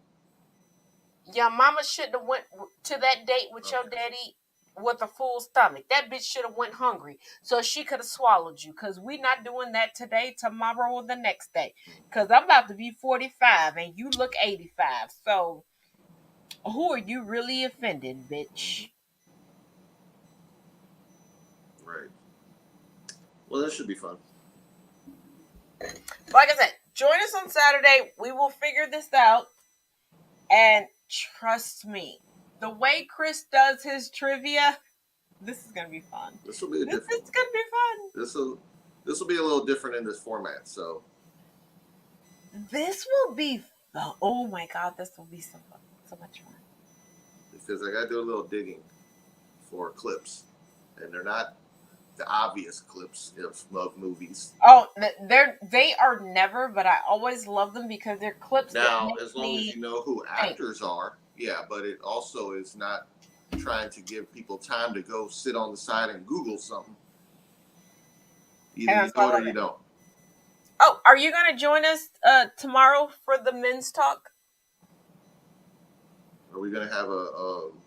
your mama shouldn't have went to that date with your daddy with a full stomach. That bitch should have went hungry so she could have swallowed you. Because we not doing that today, tomorrow, or the next day. Because I'm about to be 45 and you look 85. So who are you really offending, bitch? Right. Well, this should be fun. Like I said, join us on Saturday. We will figure this out. And trust me, the way Chris does his trivia, this is gonna be fun. This will be This is gonna be fun. This will be a little different in this format. So this will be fun. Oh my god, this will be so much fun. Because I gotta do a little digging for clips, and they're not the obvious clips of movies. Oh, they are never, but I always love them because they're clips. Now, as long as you know who actors are, yeah, but it also is not trying to give people time to go sit on the side and Google something. Either you know it or you don't. Oh, are you going to join us tomorrow for the men's talk? Are we going to have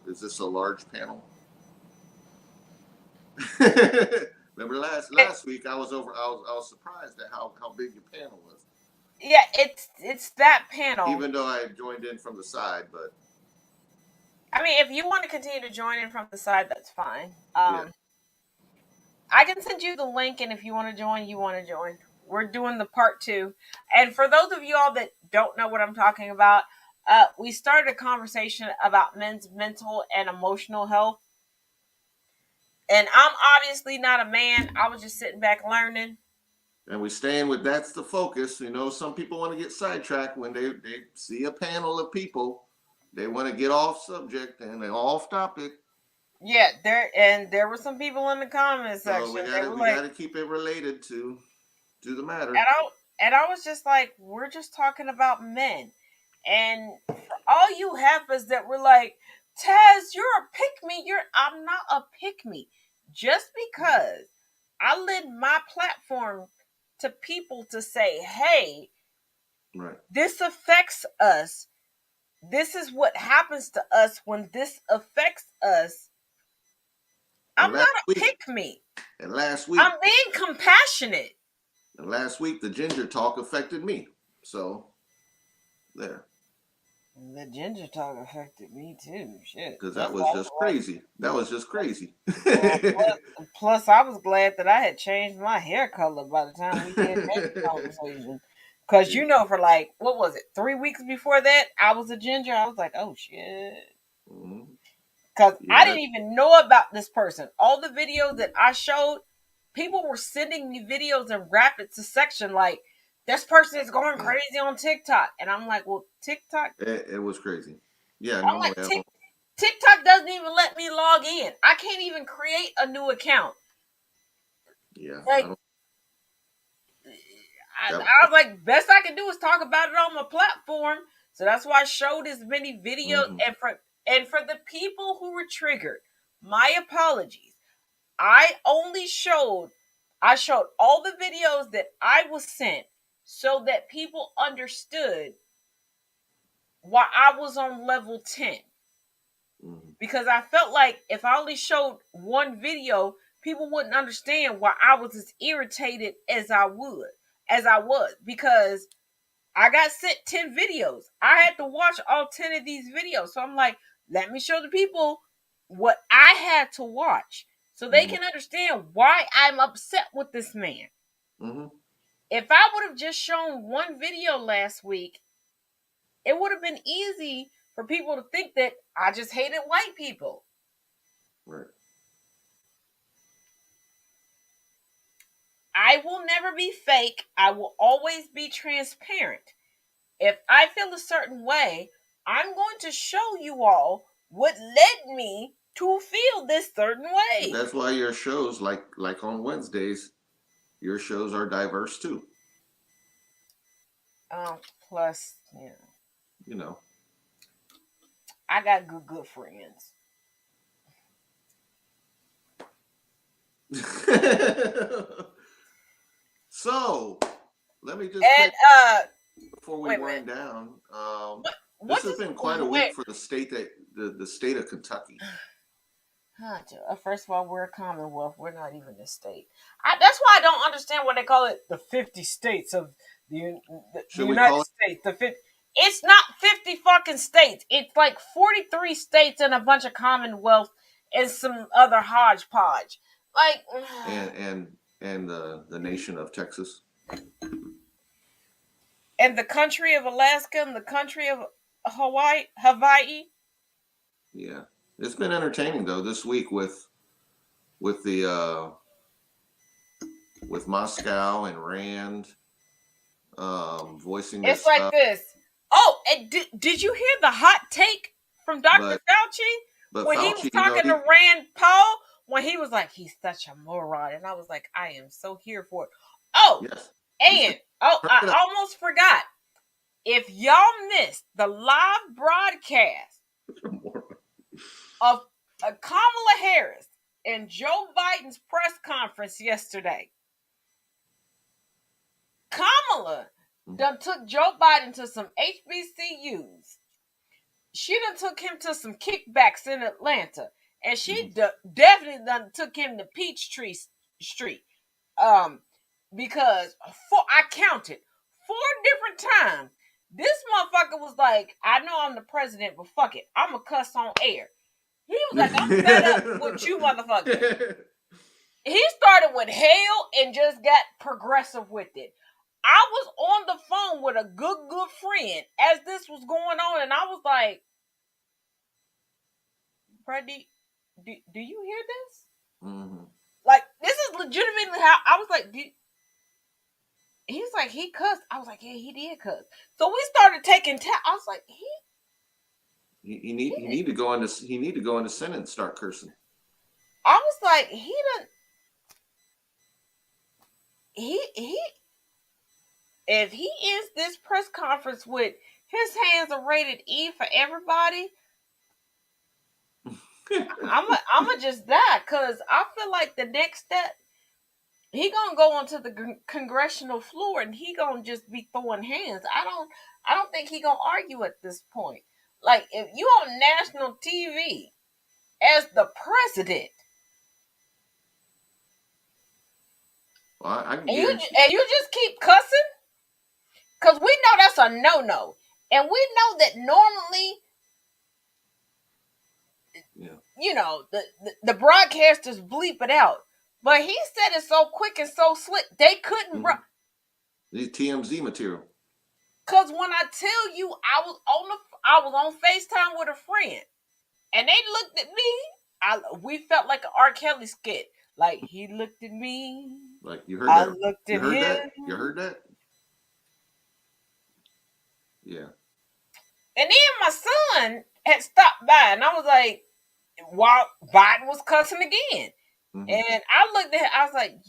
is this a large panel? Remember last week I was surprised at how big your panel was. Yeah, it's that panel. Even though I joined in from the side, but I mean, if you want to continue to join in from the side, that's fine. Yeah. I can send you the link, and if you want to join, you want to join. we're doing the part 2. And for those of you all that don't know what I'm talking about, we started a conversation about men's mental and emotional health. And I'm obviously not a man. I was just sitting back learning. And we staying with that's the focus. Some people want to get sidetracked when they see a panel of people. They want to get off subject and they're off topic. Yeah, there were some people in the comment section. So we gotta keep it related to the matter. And I was just like, we're just talking about men. And for all you heifers that were like, Taz, you're a pick-me. I'm not a pick-me. Just because I lend my platform to people to say, hey, right, this affects us. This is what happens to us when this affects us. I'm not a pick-me. And last week, I'm being compassionate. And last week, the ginger talk affected me. So, there. The ginger talk affected me too. Shit. Because that was just crazy. That was just crazy. Plus, I was glad that I had changed my hair color by the time we did that conversation. Because, for like, what was it, 3 weeks before that, I was a ginger. I was like, oh, shit. Because I didn't even know about this person. All the videos that I showed, people were sending me videos in rapid succession, like, this person is going crazy on TikTok. And I'm like, well, TikTok... It was crazy. Yeah, I'm like, TikTok doesn't even let me log in. I can't even create a new account. Yeah. Like, I was like, best I can do is talk about it on my platform. So that's why I showed as many videos. Mm-hmm. And for the people who were triggered, my apologies. I showed all the videos that I was sent so that people understood why I was on level 10. Mm-hmm. Because I felt like if I only showed one video, people wouldn't understand why I was as irritated as I was. Because I got sent 10 videos. I had to watch all 10 of these videos. So I'm like, let me show the people what I had to watch so they can understand why I'm upset with this man. Mm-hmm. If I would have just shown one video last week, it would have been easy for people to think that I just hated white people. Right. I will never be fake. I will always be transparent. If I feel a certain way, I'm going to show you all what led me to feel this certain way. That's why your shows, like on Wednesdays, your shows are diverse too. Plus, I got good friends. So, let me just before we wind down, this has been quite a week for the state the state of Kentucky. First of all, we're a commonwealth. We're not even a state. That's why I don't understand why they call it the 50 states of the United States. It's not 50 fucking states. It's like 43 states and a bunch of commonwealth and some other hodgepodge. Like, and the nation of Texas. And the country of Alaska and the country of Hawaii. Yeah. It's been entertaining though this week with the with Moscow and Rand voicing it's like stuff. This. Oh, and did you hear the hot take from Dr. Fauci when he was talking to Rand Paul? When he was like, he's such a moron, and I was like, I am so here for it. Oh, yes. And I almost forgot. If y'all missed the live broadcast of Kamala Harris and Joe Biden's press conference yesterday, Kamala done took Joe Biden to some HBCUs. She done took him to some kickbacks in Atlanta. And she definitely done took him to Peachtree Street. Because I counted 4 different times. This motherfucker was like, I know I'm the president, but fuck it. I'm going to cuss on air. He was like, I'm fed up with you motherfuckers. He started with hell and just got progressive with it. I was on the phone with a good friend as this was going on, and I was like, Freddie, do you hear this? Mm-hmm. Like, this is legitimately how I was like, he's like, he cussed. I was like, yeah, he did cuss. So we started taking I was like, He need to go into Senate and start cursing. I was like, he if he ends this press conference with his hands are rated E for everybody, I'ma just die, because I feel like the next step, he gonna go onto the congressional floor and he gonna just be throwing hands. I don't think he gonna argue at this point. Like, if you on national TV as the president, Well, I can and guarantee. you just keep cussing, because we know that's a no, and we know that normally, Yeah. you know, the broadcasters bleep it out, but he said it so quick and so slick they couldn't. Mm-hmm. These TMZ material. Because when I tell you, I was on FaceTime with a friend, and they looked at me. We felt like an R. Kelly skit. Like, he looked at me, Like, you heard I that? looked You at heard him. that? You heard that? Yeah. And then my son had stopped by, and I was like, while Biden was cussing again. Mm-hmm. And I looked at him, I was like,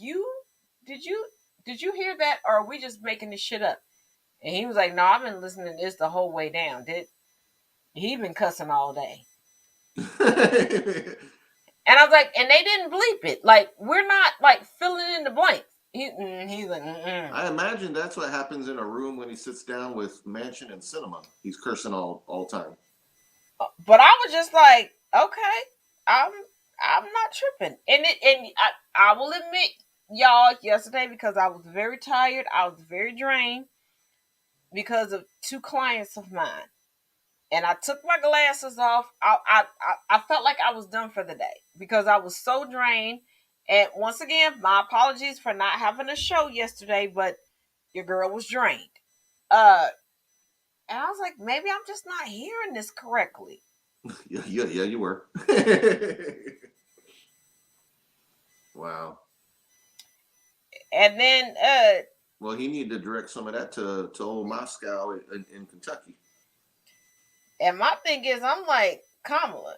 did you hear that? Or are we just making this shit up? And he was like, no, I've been listening to this the whole way down. He been cussing all day. And I was like, and they didn't bleep it. Like, we're not like filling in the blanks. He's like, mm-mm. I imagine that's what happens in a room when he sits down with Manchin and Cinema. He's cursing all time. But I was just like, okay, I'm not tripping. I will admit, y'all, yesterday, because I was very tired, I was very drained because of two clients of mine. And I took my glasses off. I felt like I was done for the day because I was so drained. And once again, my apologies for not having a show yesterday, but your girl was drained. And I was like, maybe I'm just not hearing this correctly. Yeah, you were. Wow. And then, well, he needed to direct some of that to old Moscow in Kentucky. and my thing is, I'm like, Kamala,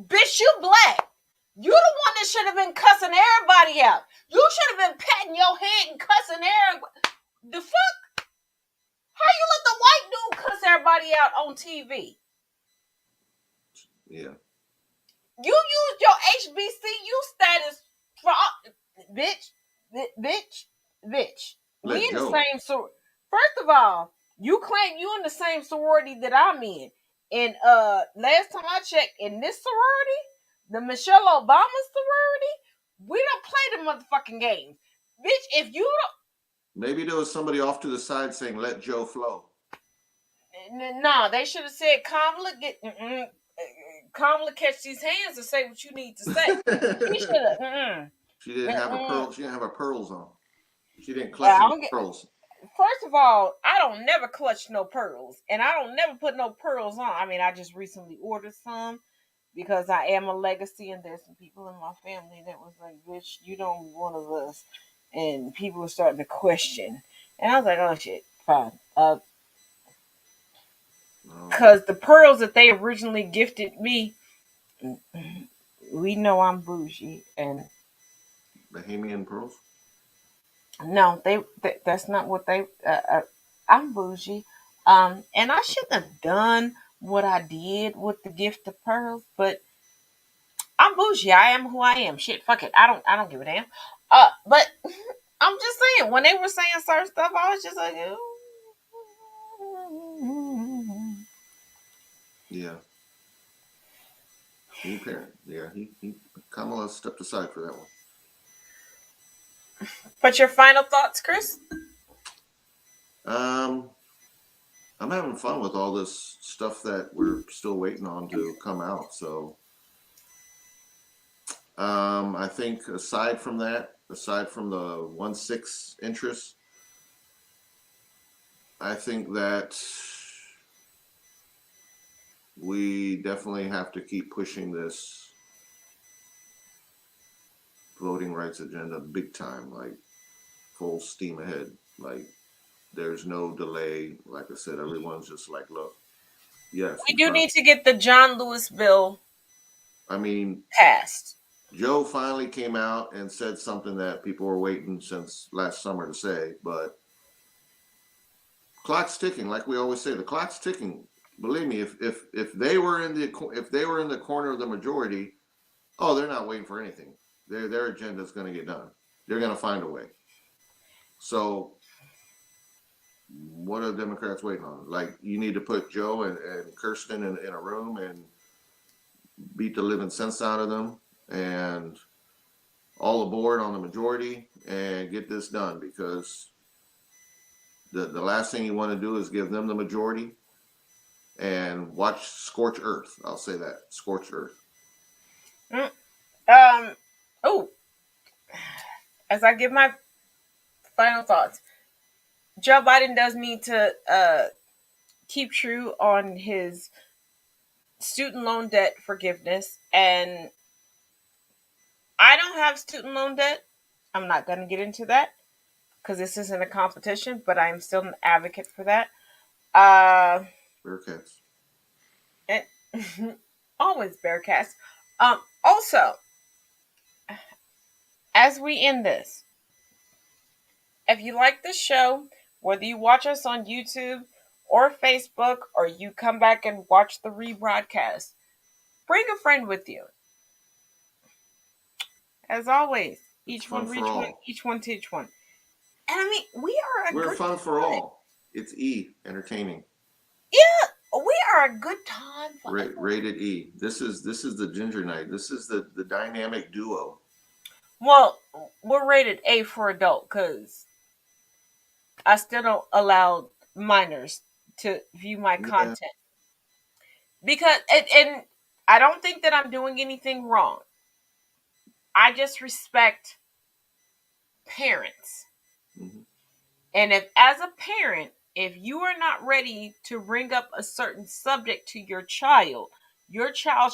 bitch, you black. You the one that should have been cussing everybody out. You should have been patting your head and cussing everybody. The fuck? How you let the white dude cuss everybody out on TV? Yeah. You used your HBCU status for bitch. We in the same sorority. First of all, you claim you in the same sorority that I'm in. And last time I checked, in this sorority, the Michelle Obama sorority, we don't play the motherfucking games. Bitch, if you don't, maybe there was somebody off to the side saying, let Joe flow. No, they should have said, Kamala, catch these hands and say what you need to say. She should have. She didn't have her pearls. She didn't have her pearls on. She didn't clutch any pearls. First of all, I don't never clutch no pearls, and I don't never put no pearls on. I mean, I just recently ordered some because I am a legacy, and there's some people in my family that was like, "Bitch, you don't one of us," and people were starting to question, and I was like, "Oh shit, fine." Because the pearls that they originally gifted me, we know I'm bougie, and Bahamian pearls. no, that's not what they. I'm bougie, and I shouldn't have done what I did with the gift of pearls, but I'm bougie. I am who I am. Shit, fuck it. I don't give a damn. But I'm just saying, when they were saying certain stuff, I was just like, yeah. He Kamala stepped aside for that one. But your final thoughts, Chris? I'm having fun with all this stuff that we're still waiting on to come out. So, I think aside from that, aside from the 1/6 interest, I think that we definitely have to keep pushing this voting rights agenda big time, like full steam ahead. Like there's no delay. Like I said, everyone's just like, look, yes, We do need to get the John Lewis bill I mean, passed. Joe finally came out and said something that people were waiting since last summer to say, but clock's ticking. Like we always say, the clock's ticking. Believe me, if they were in the corner of the majority, oh, they're not waiting for anything. Their agenda is going to get done. They're going to find a way. So, what are Democrats waiting on? Like, you need to put Joe and Kirsten in a room and beat the living sense out of them, and all aboard on the majority and get this done, because the last thing you want to do is give them the majority and watch scorch earth. I'll say that, scorched earth. Oh, as I give my final thoughts, Joe Biden does need to keep true on his student loan debt forgiveness. And I don't have student loan debt. I'm not going to get into that because this isn't a competition, but I'm still an advocate for that. Bearcats. And always Bearcats. Also, as we end this, if you like this show, whether you watch us on YouTube or Facebook, or you come back and watch the rebroadcast, bring a friend with you. As always, each one reach one, each one teach one. And I mean, we're fun for all. It's E, entertaining. Yeah, we are a good time. Rated E. This is the Ginger Night. This is the dynamic duo. Well, we're rated A for adult because I still don't allow minors to view my content. Because and I don't think that I'm doing anything wrong. I just respect parents. Mm-hmm. And if, as a parent, if you are not ready to bring up a certain subject to your child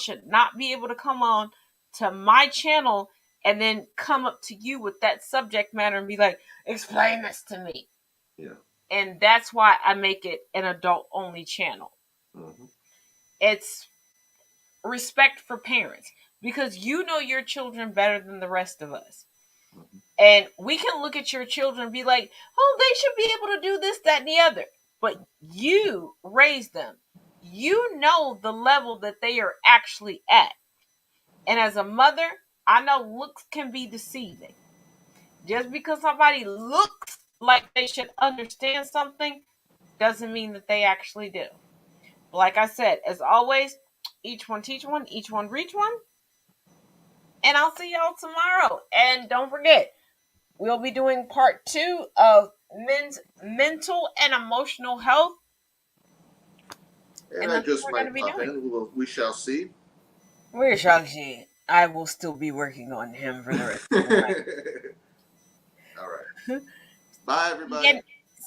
should not be able to come on to my channel and then come up to you with that subject matter and be like, explain this to me. Yeah. And that's why I make it an adult only channel. Mm-hmm. It's respect for parents, because you know your children better than the rest of us. Mm-hmm. And we can look at your children and be like, oh, they should be able to do this, that, and the other. But you raised them. You know the level that they are actually at. And as a mother, I know looks can be deceiving. Just because somebody looks like they should understand something doesn't mean that they actually do. But like I said, as always, each one teach one, each one reach one. And I'll see y'all tomorrow. And don't forget, we'll be doing part 2 of men's mental and emotional health. And I just might pop in. We shall see. We shall see. I will still be working on him for the rest of the night. All right. Bye, everybody.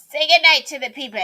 Say good night to the people.